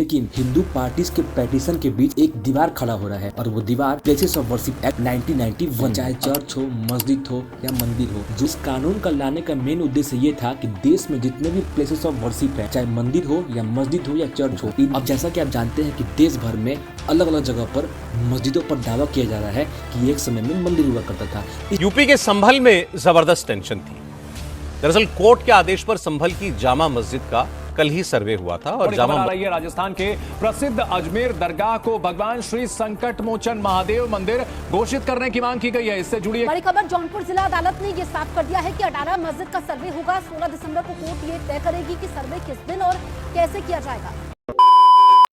लेकिन हिंदू पार्टीज के पेटिशन के बीच एक दीवार खड़ा हो रहा है और वो दीवार प्लेसेस ऑफ वर्शिप एक्ट 1991, चाहे चर्च हो, मस्जिद हो या मंदिर हो, जिस कानून का लाने का मेन उद्देश्य ये था कि देश में जितने भी प्लेसेस ऑफ वर्शिप है, चाहे मंदिर हो या मस्जिद हो या चर्च हो, अब जैसा कि आप जानते हैं कि देश भर में अलग अलग जगह पर मस्जिदों पर दावा किया जा रहा है कि एक समय में मंदिर हुआ करता था। यूपी के संभल में जबरदस्त टेंशन थी। दरअसल कोर्ट के आदेश पर संभल की जामा मस्जिद का कल ही सर्वे हुआ था और जामा आ रही है राजस्थान के प्रसिद्ध अजमेर दरगाह को भगवान श्री संकट मोचन महादेव मंदिर घोषित करने की मांग की गई है। इससे जुड़ी बड़ी खबर, जौनपुर जिला अदालत ने यह साफ कर दिया है कि 18 मस्जिद का सर्वे होगा। 16 दिसंबर को कोर्ट ये तय करेगी कि सर्वे किस दिन और कैसे किया जाएगा।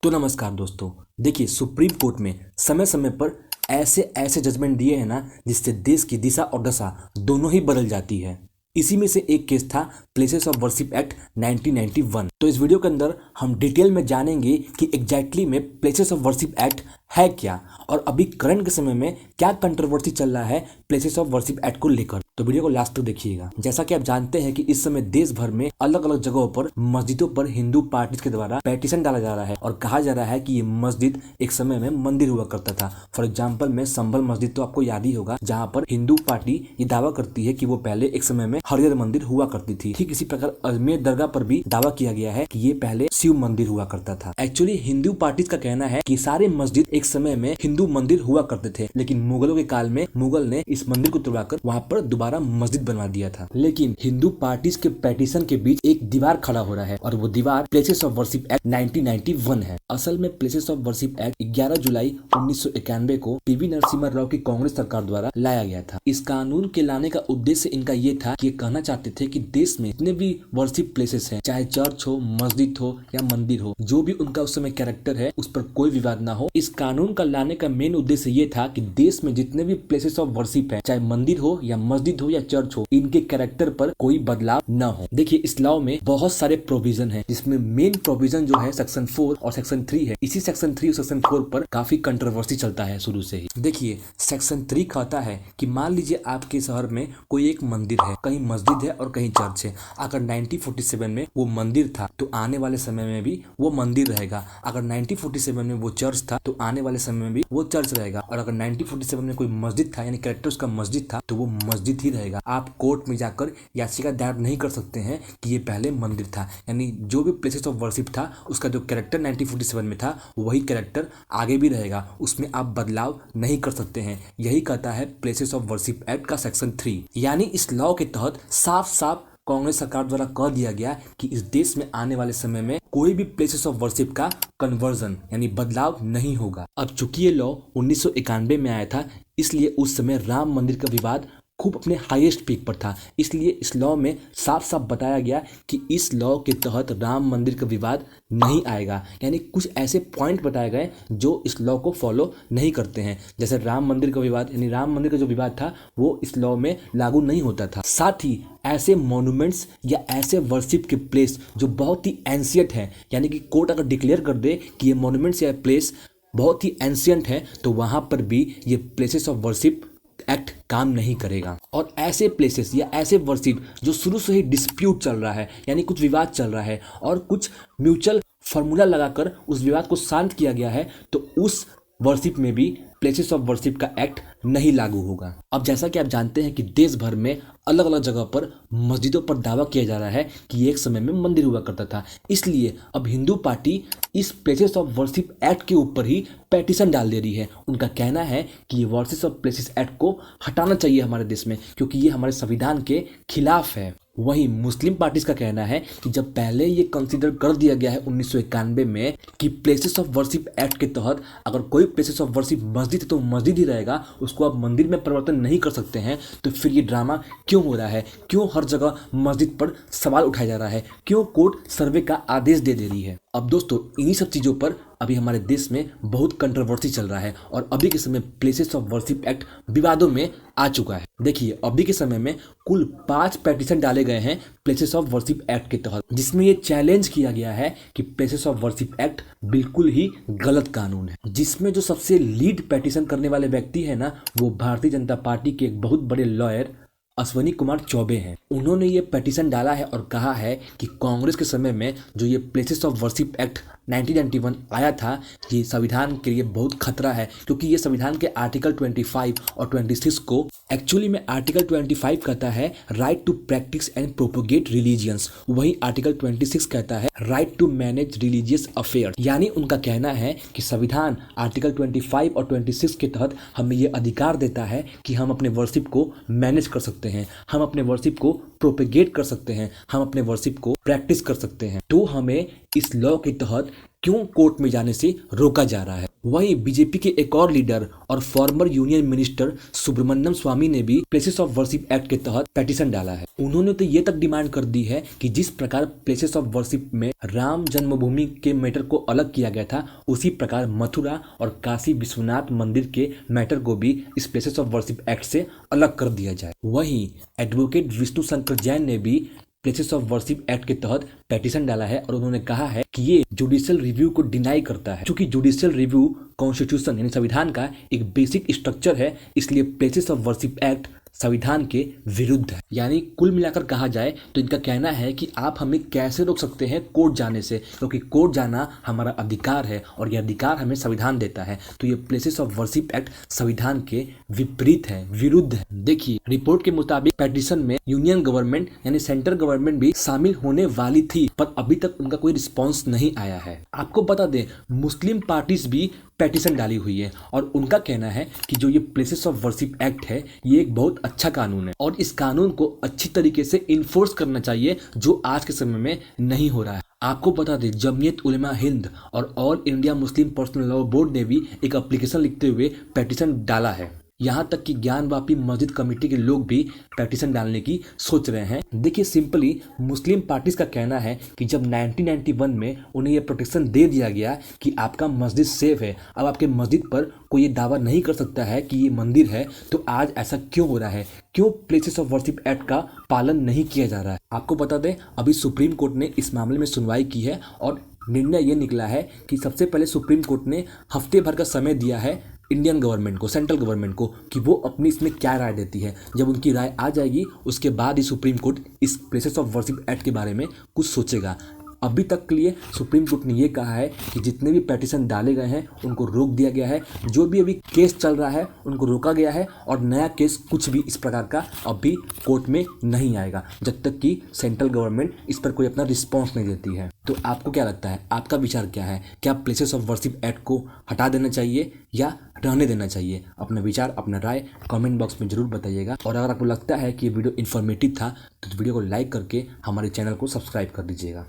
तो नमस्कार दोस्तों, देखिए सुप्रीम कोर्ट में समय समय पर ऐसे जजमेंट दिए हैं ना, जिससे देश की दिशा और दशा दोनों ही बदल जाती है। इसी में से एक केस था प्लेसेस ऑफ वर्शिप एक्ट 1991। तो इस वीडियो के अंदर हम डिटेल में जानेंगे कि एग्जैक्टली में प्लेसेस ऑफ वर्शिप एक्ट है क्या और अभी करंट के समय में क्या कंट्रोवर्सी चल रहा है प्लेसेस ऑफ वर्शिप एक्ट को लेकर। तो वीडियो को लास्ट तक देखिएगा। जैसा कि आप जानते हैं कि इस समय देश भर में अलग अलग जगहों पर मस्जिदों पर हिंदू पार्टीज के द्वारा पेटिशन डाला जा रहा है और कहा जा रहा है कि ये मस्जिद एक समय में मंदिर हुआ करता था। फॉर एग्जाम्पल में संभल मस्जिद तो आपको याद ही होगा, जहाँ पर हिंदू पार्टी ये दावा करती है कि वो पहले एक समय में हरिहर मंदिर हुआ करती थी। ठीक इसी प्रकार अजमेर दरगाह पर भी दावा किया गया है कि ये पहले शिव मंदिर हुआ करता था। एक्चुअली हिंदू पार्टीज का कहना है कि सारे मस्जिद एक समय में हिंदू मंदिर हुआ करते थे, लेकिन मुगलों के काल में मुगल ने इस मंदिर को तुड़वाकर वहाँ पर दोबारा मस्जिद बनवा दिया था। लेकिन हिंदू पार्टीज के पेटिशन के बीच एक दीवार खड़ा हो रहा है और वो दीवार प्लेसेस ऑफ वर्शिप एक्ट 1991 है। असल में प्लेसेस ऑफ वर्शिप एक्ट 11 जुलाई 1991 को पीवी नरसिम्हा राव की कांग्रेस सरकार द्वारा लाया गया था। इस कानून के लाने का उद्देश्य इनका ये था कि कहना चाहते थे कि देश में जितने भी वर्शिप प्लेसेस हैं, चाहे चर्च हो, मस्जिद हो या मंदिर हो, जो भी उनका उस समय कैरेक्टर है उस पर कोई विवाद ना हो। इस कानून का लाने का मेन उद्देश्य ये था कि देश में जितने भी प्लेसेस ऑफ वर्शिप है, चाहे मंदिर हो या मस्जिद हो या चर्च हो, इनके कैरेक्टर पर कोई बदलाव न हो। देखिए इस लॉ में बहुत सारे प्रोविजन है, जिसमें मेन प्रोविजन जो है सेक्शन 4 और सेक्शन 3 है। इसी सेक्शन 3 और सेक्शन 4 पर काफी कंट्रोवर्सी चलता है शुरू से ही। देखिए सेक्शन 3 कहता है कि मान लीजिए आपके शहर में कोई एक मंदिर है, कहीं मस्जिद है और कहीं चर्च है। अगर 1947 में वो मंदिर था तो आने वाले समय में भी वो मंदिर रहेगा। अगर 1947 में वो चर्च था तो आने वाले समय में भी वो चर्च रहेगा। और अगर 1947 में कोई मस्जिद था, यानी कैरेक्टर उसका मस्जिद था, तो वो मस्जिद ही रहेगा। आप कोर्ट में जाकर याचिका दायर नहीं कर सकते हैं कि ये पहले मंदिर था, यानी जो भी प्लेसेस ऑफ वर्शिप था उसका जो कैरेक्टर 1947 में था वही कैरेक्टर आगे भी रहेगा, उसमें आप बदलाव नहीं कर सकते हैं। यही कहता है प्लेसेस ऑफ वर्शिप एक्ट का सेक्शन 3। यानी इस लॉ के तहत साफ साफ कांग्रेस सरकार द्वारा कह दिया गया कि इस देश में आने वाले समय में कोई भी प्लेसेस ऑफ वर्शिप का कन्वर्जन यानी बदलाव नहीं होगा। अब चूंकि ये लॉ 1991 में आया था, इसलिए उस समय राम मंदिर का विवाद खूब अपने हाईएस्ट पीक पर था। इसलिए इस लॉ में साफ साफ बताया गया कि इस लॉ के तहत राम मंदिर का विवाद नहीं आएगा। यानी कुछ ऐसे पॉइंट बताए गए जो इस लॉ को फॉलो नहीं करते हैं। जैसे राम मंदिर का विवाद, यानी राम मंदिर का जो विवाद था वो इस लॉ में लागू नहीं होता था। साथ ही ऐसे मॉन्यूमेंट्स या ऐसे वर्शिप के प्लेस जो बहुत ही एंशियंट है, यानी कि कोर्ट अगर डिक्लेयर कर दे कि ये मॉन्यूमेंट्स या प्लेस बहुत ही एंशियंट है, तो वहाँ पर भी ये प्लेसेस ऑफ वर्शिप एक्ट काम नहीं करेगा। और ऐसे प्लेसेस या ऐसे वर्शिप जो शुरू से ही डिस्प्यूट चल रहा है, यानी कुछ विवाद चल रहा है और कुछ म्यूचुअल फार्मूला लगाकर उस विवाद को शांत किया गया है, तो उस वर्शिप में भी प्लेसेस ऑफ वर्शिप का एक्ट नहीं लागू होगा। अब जैसा कि आप जानते हैं कि देश भर में अलग अलग जगह पर मस्जिदों पर दावा किया जा रहा है कि एक समय में मंदिर हुआ करता था, इसलिए अब हिंदू पार्टी इस प्लेसेस ऑफ वर्शिप एक्ट के ऊपर ही पेटिशन डाल दे रही है। उनका कहना है कि ये वर्शिप ऑफ प्लेसेस एक्ट को हटाना चाहिए हमारे देश में, क्योंकि ये हमारे संविधान के खिलाफ है। वहीं मुस्लिम पार्टीज का कहना है कि जब पहले ये कंसीडर कर दिया गया है 1991 में कि प्लेसेस ऑफ वर्शिप एक्ट के तहत अगर कोई प्लेसेस ऑफ वर्शिप मस्जिद है तो मस्जिद ही रहेगा, उसको आप मंदिर में परिवर्तन नहीं कर सकते हैं, तो फिर ये ड्रामा क्यों हो रहा है? क्यों हर जगह मस्जिद पर सवाल उठाया जा रहा है? क्यों कोर्ट सर्वे का आदेश दे रही है? अब दोस्तों इन्हीं सब चीज़ों पर अभी हमारे देश में बहुत कंट्रोवर्सी चल रहा है और अभी के समय प्लेसेस ऑफ वर्शिप एक्ट विवादों में आ चुका है। देखिए अभी के समय में कुल 5 पेटिशन डाले गए हैं प्लेसेस ऑफ वर्शिप एक्ट के तहत, जिसमें ये चैलेंज किया गया है कि प्लेसेस ऑफ वर्शिप एक्ट बिल्कुल ही गलत कानून है। जिसमें जो सबसे लीड पेटिशन करने वाले व्यक्ति है ना, वो भारतीय जनता पार्टी के एक बहुत बड़े लॉयर अश्विनी कुमार चौबे हैं। उन्होंने ये पिटीशन डाला है और कहा है कि कांग्रेस के समय में जो ये प्लेसेस ऑफ वर्शिप एक्ट 1991 आया था, ये संविधान के लिए बहुत खतरा है, क्योंकि ये संविधान के आर्टिकल 25 और 26 को एक्चुअली में आर्टिकल 25 कहता है right to practice and propagate religions, वही आर्टिकल 26 कहता है right to manage religious affair. यानी उनका कहना है कि संविधान आर्टिकल 25 और 26 के तहत हमें ये अधिकार देता है कि हम अपने वर्शिप को मैनेज कर सकते हैं, हम अपने वर्शिप को प्रोपेगेट कर सकते हैं, हम अपने वर्शिप को प्रैक्टिस कर सकते हैं। तो हमें इस लॉ के तहत क्यों कोर्ट में जाने से रोका जा रहा है। वहीं बीजेपी के एक और लीडर और फॉर्मर यूनियन मिनिस्टर सुब्रमण्यम स्वामी ने भी प्लेसेस ऑफ वर्शिप एक्ट के तहत पिटीशन डाला है। उन्होंने तो ये तक डिमांड कर दी है कि जिस प्रकार प्लेसेस ऑफ वर्शिप में राम जन्मभूमि के मैटर को अलग किया गया था, उसी प्रकार मथुरा और काशी विश्वनाथ मंदिर के मैटर को भी इस प्लेसेस ऑफ वर्शिप एक्ट से अलग कर दिया जाए। वहीं एडवोकेट विष्णु शंकर जैन ने भी प्लेसेस ऑफ वर्शिप एक्ट के तहत पिटीशन डाला है और उन्होंने कहा है कि ये जुडिशियल रिव्यू को डिनाई करता है, क्योंकि जुडिशियल रिव्यू कॉन्स्टिट्यूशन यानी संविधान का एक बेसिक स्ट्रक्चर है, इसलिए प्लेसेस ऑफ वर्शिप एक्ट संविधान के विरुद्ध है। यानी कुल मिलाकर कहा जाए तो इनका कहना है कि आप हमें कैसे रोक सकते हैं कोर्ट जाने से, क्योंकि कोर्ट जाना हमारा अधिकार है और यह अधिकार हमें संविधान देता है। तो ये प्लेसेस ऑफ वर्शिप एक्ट संविधान के विपरीत है, विरुद्ध है। देखिए, रिपोर्ट के मुताबिक पिटीशन में यूनियन गवर्नमेंट यानी सेंट्रल गवर्नमेंट भी शामिल होने वाली थी, पर अभी तक उनका कोई रिस्पॉन्स नहीं आया है। आपको बता दें, मुस्लिम पार्टीज भी पिटीशन डाली हुई है और उनका कहना है कि जो ये प्लेसेस ऑफ वर्शिप एक्ट है, ये एक बहुत अच्छा कानून है और इस कानून को अच्छी तरीके से इन्फोर्स करना चाहिए, जो आज के समय में नहीं हो रहा है। आपको बता दें, जमीयत उलेमा हिंद और all India Muslim personal law board ने भी एक एप्लीकेशन लिखते हुए पिटीशन डाला है। यहाँ तक कि ज्ञानवापी मस्जिद कमेटी के लोग भी पिटीशन डालने की सोच रहे हैं। देखिए, सिंपली मुस्लिम पार्टीज का कहना है कि जब 1991 में उन्हें यह प्रोटेक्शन दे दिया गया कि आपका मस्जिद सेफ है, अब आपके मस्जिद पर कोई ये दावा नहीं कर सकता है कि ये मंदिर है, तो आज ऐसा क्यों हो रहा है? क्यों प्लेसेस ऑफ वर्शिप एक्ट का पालन नहीं किया जा रहा है? आपको बता दें, अभी सुप्रीम कोर्ट ने इस मामले में सुनवाई की है और निर्णय ये निकला है कि सबसे पहले सुप्रीम कोर्ट ने हफ्ते भर का समय दिया है इंडियन गवर्नमेंट को, सेंट्रल गवर्नमेंट को, कि वो अपनी इसमें क्या राय देती है। जब उनकी राय आ जाएगी, उसके बाद ही सुप्रीम कोर्ट इस प्लेसेस ऑफ वर्शिप एक्ट के बारे में कुछ सोचेगा। अभी तक के लिए सुप्रीम कोर्ट ने ये कहा है कि जितने भी पिटीशन डाले गए हैं उनको रोक दिया गया है, जो भी अभी केस चल रहा है उनको रोका गया है और नया केस कुछ भी इस प्रकार का अभी कोर्ट में नहीं आएगा, जब तक कि सेंट्रल गवर्नमेंट इस पर कोई अपना रिस्पॉन्स नहीं देती है। तो आपको क्या लगता है, आपका विचार क्या है? क्या प्लेसेस ऑफ वर्शिप एक्ट को हटा देना चाहिए या रहने देना चाहिए? अपना विचार, अपना राय कमेंट बॉक्स में जरूर बताइएगा। और अगर आपको लगता है कि ये वीडियो इन्फॉर्मेटिव था तो वीडियो को लाइक करके हमारे चैनल को सब्सक्राइब कर दीजिएगा।